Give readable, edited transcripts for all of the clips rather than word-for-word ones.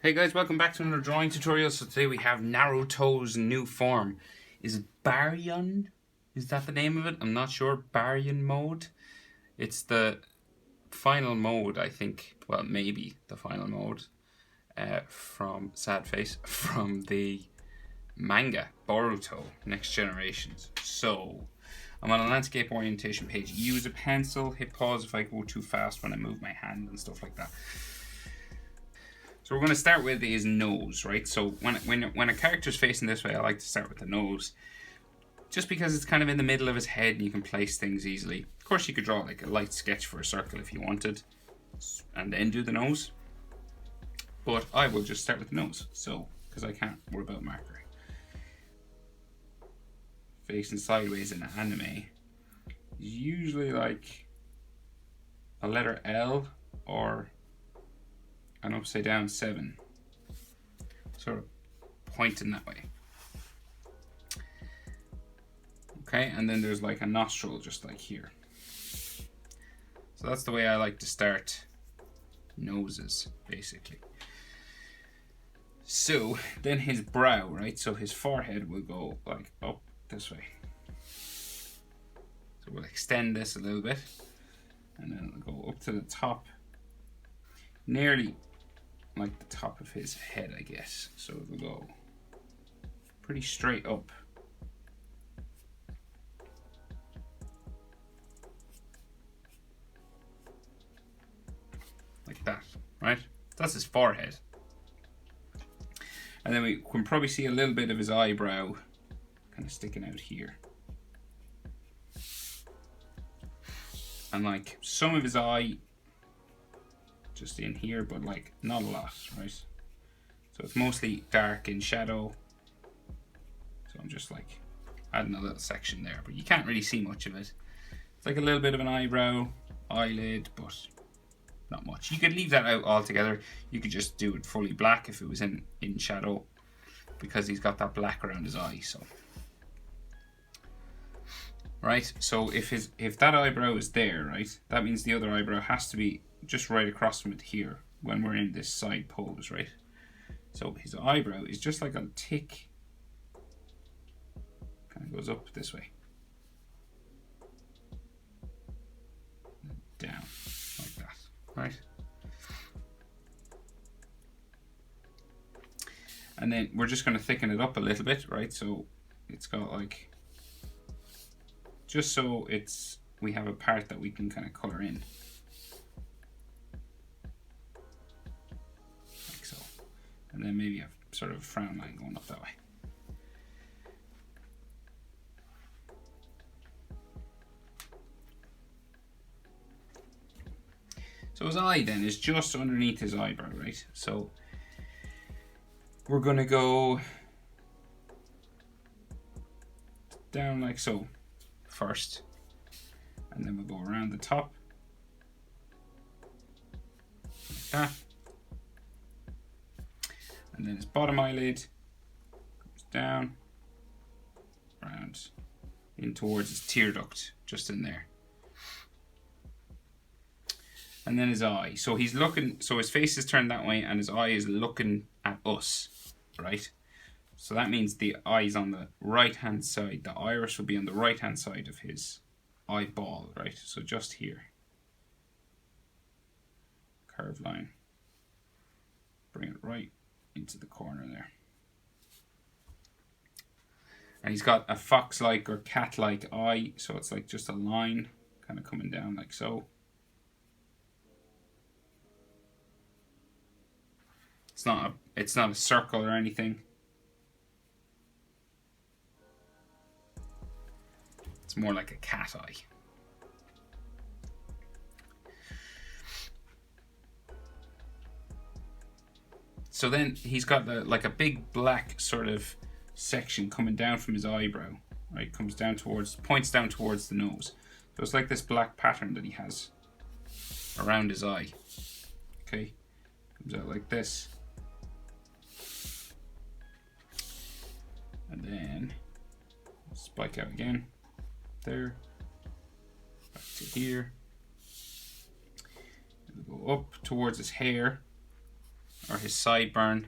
Hey guys, welcome back to another drawing tutorial. So today we have Naruto's new form. Is it Baryon? Is that the name of it? I'm not sure. Baryon mode. It's the final mode, I think. Well, maybe the final mode from Sad Face from the manga Boruto Next Generations. So I'm on a landscape orientation page. Use a pencil. Hit pause if I go too fast when I move my hand and stuff like that. So we're going to start with his nose, right? So when a character's facing this way, I like to start with the nose. Just because it's kind of in the middle of his head and you can place things easily. Of course, you could draw like a light sketch for a circle if you wanted. And then do the nose. But I will just start with the nose. So, because I can't worry about marker. Facing sideways in anime is usually like a letter L or an upside down 7, sort of pointing that way. Okay, and then there's like a nostril just like here. So that's the way I like to start noses, basically. So then his brow, right? So his forehead will go like up this way. So we'll extend this a little bit, and then it'll go up to the top, nearly like the top of his head, I guess. So it'll go pretty straight up. Like that, right? That's his forehead. And then we can probably see a little bit of his eyebrow kind of sticking out here. And like some of his eye just in here, but like not a lot, right? So it's mostly dark in shadow. So I'm just like adding a little section there, but you can't really see much of it. It's like a little bit of an eyebrow, eyelid, but not much. You could leave that out altogether. You could just do it fully black if it was in shadow, because he's got that black around his eye. So right, so if that eyebrow is there, right, that means the other eyebrow has to be just right across from it here when we're in this side pose, right? So his eyebrow is just like a tick, kind of goes up this way, down like that, right? And then we're just going to thicken it up a little bit, right? So it's got like, just so we have a part that we can kind of color in. Like so. And then maybe have sort of a frown line going up that way. So his eye then is just underneath his eyebrow, right? So we're going to go down like so first, and then we'll go around the top like that, and then his bottom eyelid goes down around in towards his tear duct, just in there. And then his eye, so he's looking, so his face is turned that way and his eye is looking at us, right? So that means the eye's on the right hand side. The iris will be on the right hand side of his eyeball, right? So just here. Curved line. Bring it right into the corner there. And he's got a fox-like or cat-like eye, so it's like just a line kind of coming down like so. It's not a circle or anything. It's more like a cat eye. So then he's got like a big black sort of section coming down from his eyebrow, right? Points down towards the nose. So it's like this black pattern that he has around his eye. Okay, comes out like this. And then spike out again. There, back to here. It'll go up towards his hair, or his sideburn.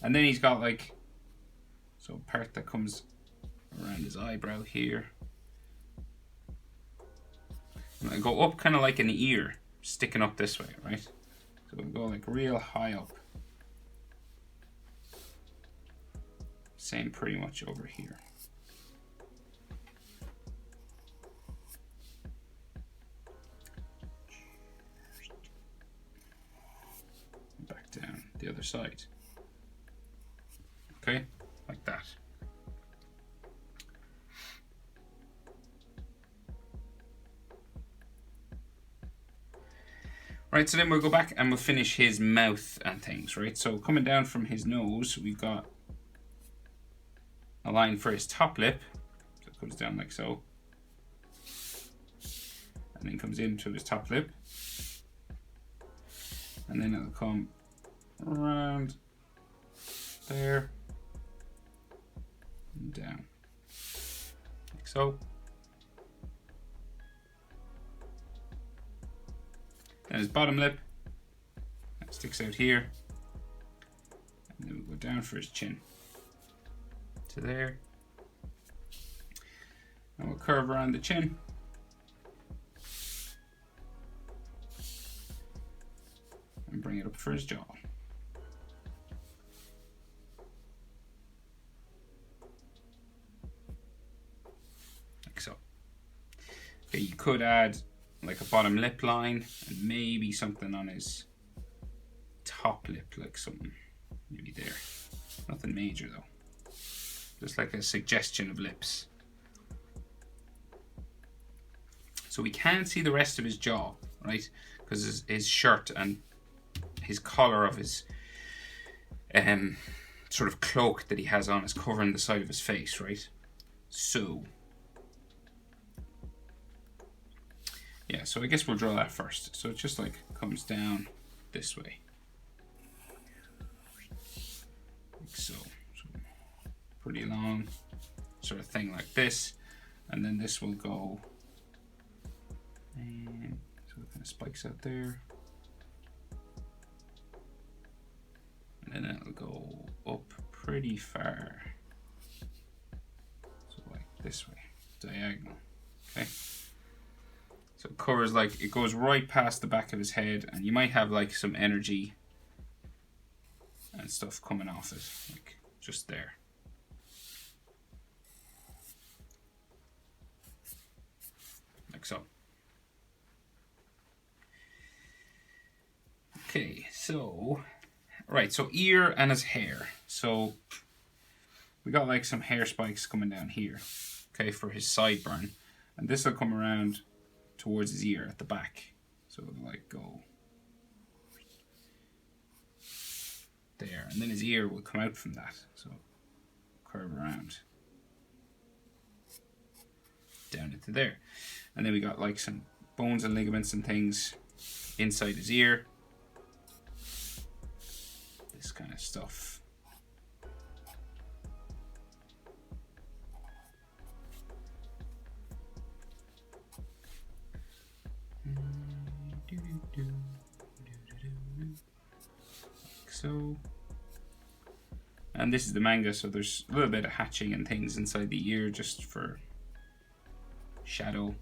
And then he's got like, so part that comes around his eyebrow here. And I go up kind of like an ear, sticking up this way, right? So we'll go like real high up. Same pretty much over here. Back down the other side. Okay, like that. Right, so then we'll go back and we'll finish his mouth and things, right? So coming down from his nose, we've got a line for his top lip. So it goes down like so. And then comes into his top lip. And then it'll come around there and down, like so. Then his bottom lip, that sticks out here. And then we'll go down for his chin to there. And we'll curve around the chin. And bring it up for his jaw. Like so. Okay, you could add like a bottom lip line and maybe something on his top lip, like something maybe there. Nothing major though. Just like a suggestion of lips. So we can't see the rest of his jaw, right? Because his shirt and his collar of his sort of cloak that he has on is covering the side of his face, right? So yeah, so I guess we'll draw that first. So it just like comes down this way. Like so. So pretty long sort of thing like this. And then this will go, and so it kind of spikes out there. And then it'll go up pretty far. So like this way, diagonal, okay? So it covers like, it goes right past the back of his head, and you might have like some energy and stuff coming off it, like just there. Like so. Okay, so, right, so ear and his hair. So we got like some hair spikes coming down here, okay, for his sideburn. And this will come around towards his ear at the back. So it'll like go there, and then his ear will come out from that. So curve around down into there. And then we got like some bones and ligaments and things inside his ear. This kind of stuff. So, and this is the manga, so there's a little bit of hatching and things inside the ear just for shadow.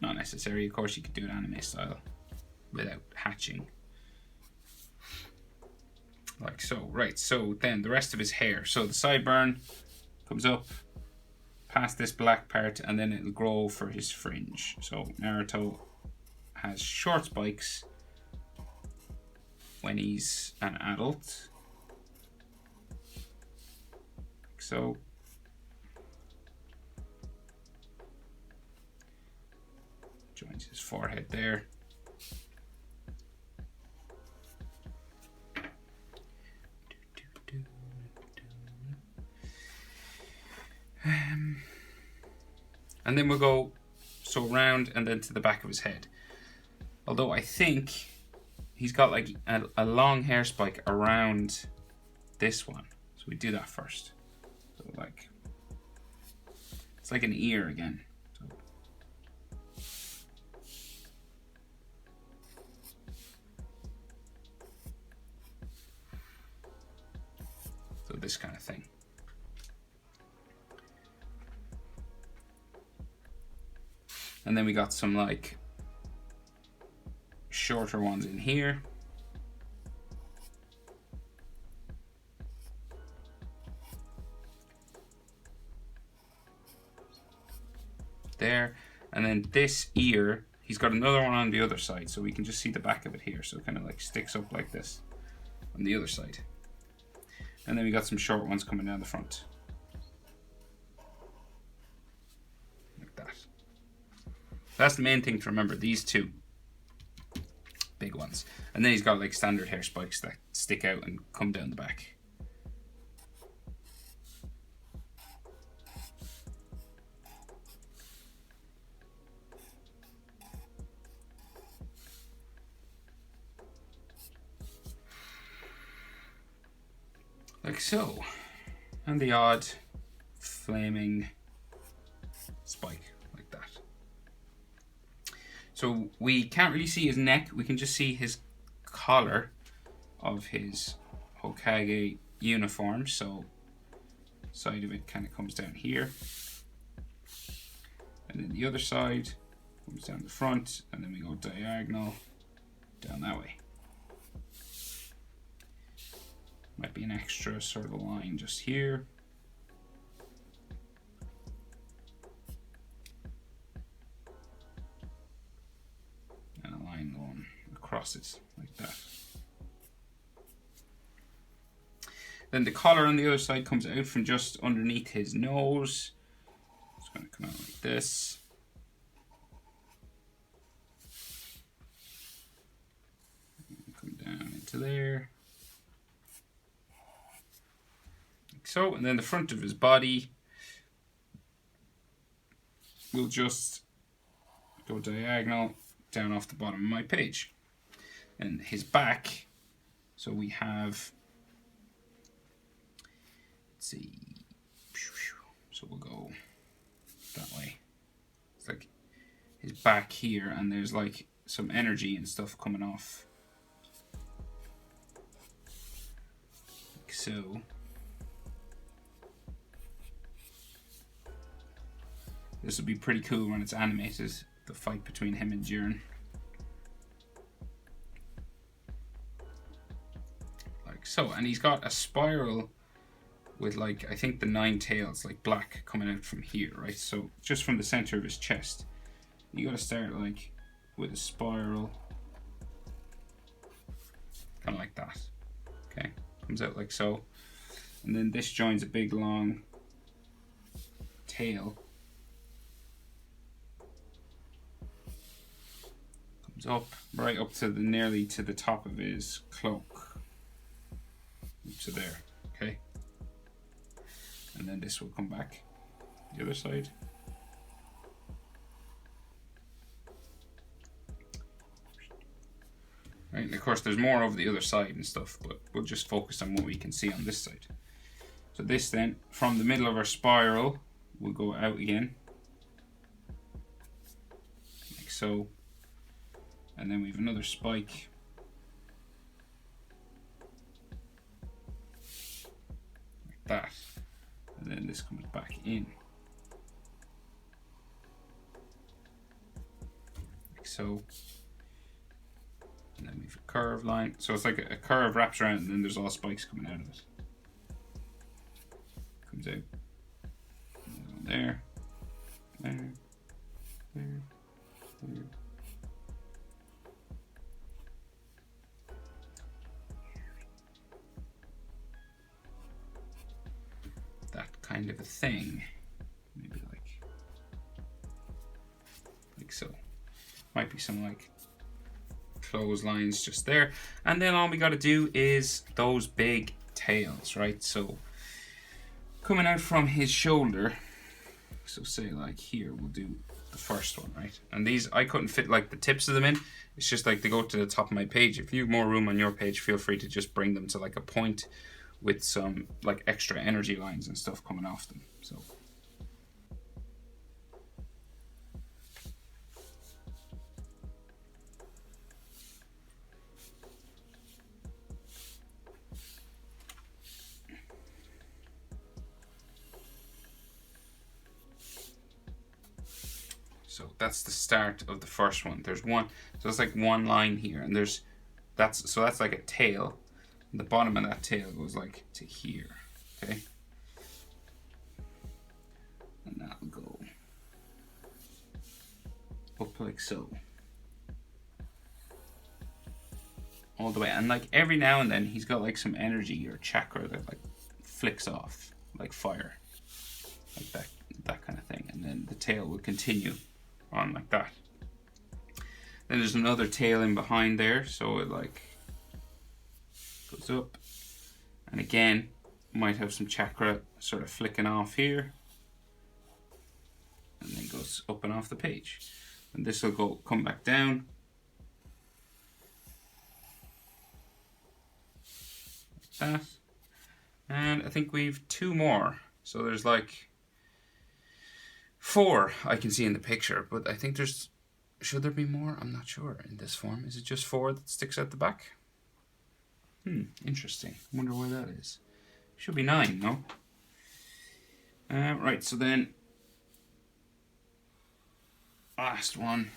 Not necessary, of course you could do it anime style without hatching. Like so, right, so then the rest of his hair. So the sideburn comes up past this black part and then it'll grow for his fringe. So Naruto has short spikes when he's an adult. Like so. Joins his forehead there. And then we'll go so round and then to the back of his head. Although I think he's got like a long hair spike around this one. So we do that first. So like, it's like an ear again. So. this kind of thing. And then we got some like shorter ones in here. There. And then this ear, he's got another one on the other side, so we can just see the back of it here. So it kind of like sticks up like this on the other side. And then we got some short ones coming down the front. Like that. That's the main thing to remember, these two big ones. And then he's got like standard hair spikes that stick out and come down the back. Like so. And the odd flaming spike like that. So we can't really see his neck, we can just see his collar of his Hokage uniform. So side of it kind of comes down here. And then the other side comes down the front, and then we go diagonal down that way. Might be an extra sort of line just here. And a line going across it like that. Then the collar on the other side comes out from just underneath his nose. It's going to come out like this. Come down into there. So, and then the front of his body will just go diagonal down off the bottom of my page. And his back, so we have, let's see, so we'll go that way. It's like his back here, and there's like some energy and stuff coming off. Like so. This would be pretty cool when it's animated, the fight between him and Jiren. Like so, and he's got a spiral with like, I think the 9 tails, like black, coming out from here, right? So just from the center of his chest. You gotta start like with a spiral. Kind of like that. Okay, comes out like so. And then this joins a big long tail. Up right up to the nearly to the top of his cloak, up to there. Okay, and then this will come back the other side. Right, and of course there's more over the other side and stuff, but we'll just focus on what we can see on this side. So this then, from the middle of our spiral, will go out again like so. And then we have another spike. Like that. And then this comes back in. Like so. And then we have a curved line. So it's like a curve wraps around, and then there's all spikes coming out of it. Comes out. There. There. There. There. Kind of a thing, maybe like so. Might be some like clotheslines just there, and then all we got to do is those big tails, right? So coming out from his shoulder, so say like here, we'll do the first one, right? And these I couldn't fit like the tips of them in. It's just like they go to the top of my page. If you have more room on your page, feel free to just bring them to like a point with some like extra energy lines and stuff coming off them. So So that's the start of the first one. There's one, so it's like one line here, and that's like a tail. And the bottom of that tail goes like to here, okay? And that'll go up like so. All the way. And like every now and then he's got like some energy or chakra that like flicks off like fire. Like that kind of thing. And then the tail will continue on like that. Then there's another tail in behind there, so it like goes up. And again, might have some chakra sort of flicking off here. And then goes up and off the page. And this will come back down. Like that. And I think we've 2 more. So there's like 4 I can see in the picture, but I think there's, should there be more? I'm not sure in this form. Is it just 4 that sticks out the back? Interesting. I wonder why that is. Should be 9, no? Right, so then last one.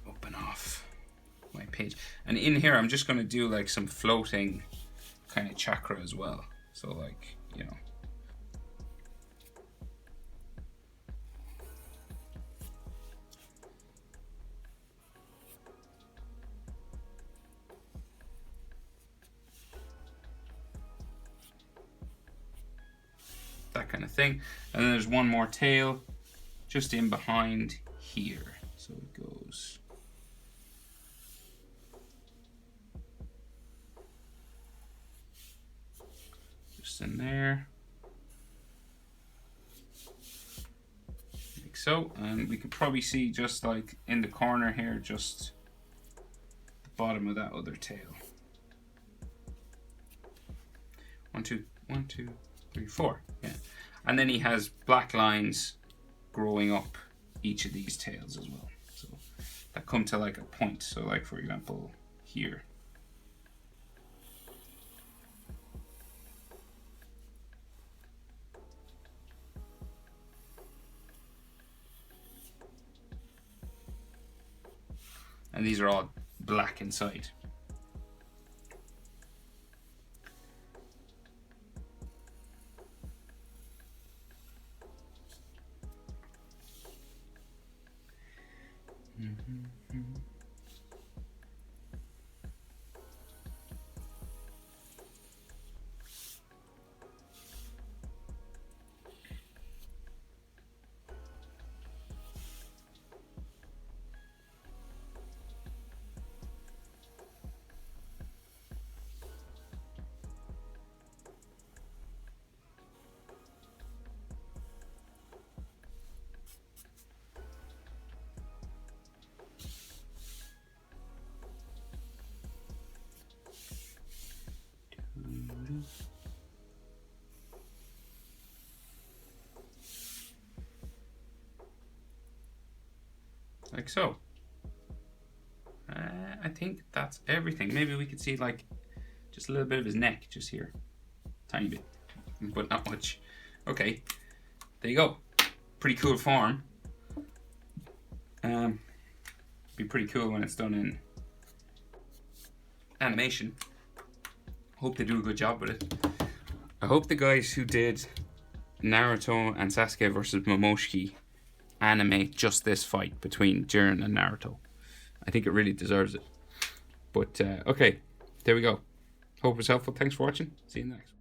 Open off my page. And in here I'm just going to do like some floating kind of chakra as well. So like, you know. That kind of thing. And then there's one more tail just in behind here. So it goes just in there. Like so. And we could probably see just like in the corner here, just the bottom of that other tail. 1, 2, 1, 2, 3, 4. Yeah. And then he has black lines growing up each of these tails as well. So that come to like a point. So like for example here. And these are all black inside. Like so. I think that's everything. Maybe we could see like just a little bit of his neck just here. Tiny bit, but not much. Okay, there you go. Pretty cool form. Be pretty cool when it's done in animation. Hope they do a good job with it. I hope the guys who did Naruto and Sasuke versus Momoshiki animate just this fight between Jiren and Naruto. I think it really deserves it. But okay, there we go. Hope it was helpful. Thanks for watching. See you next.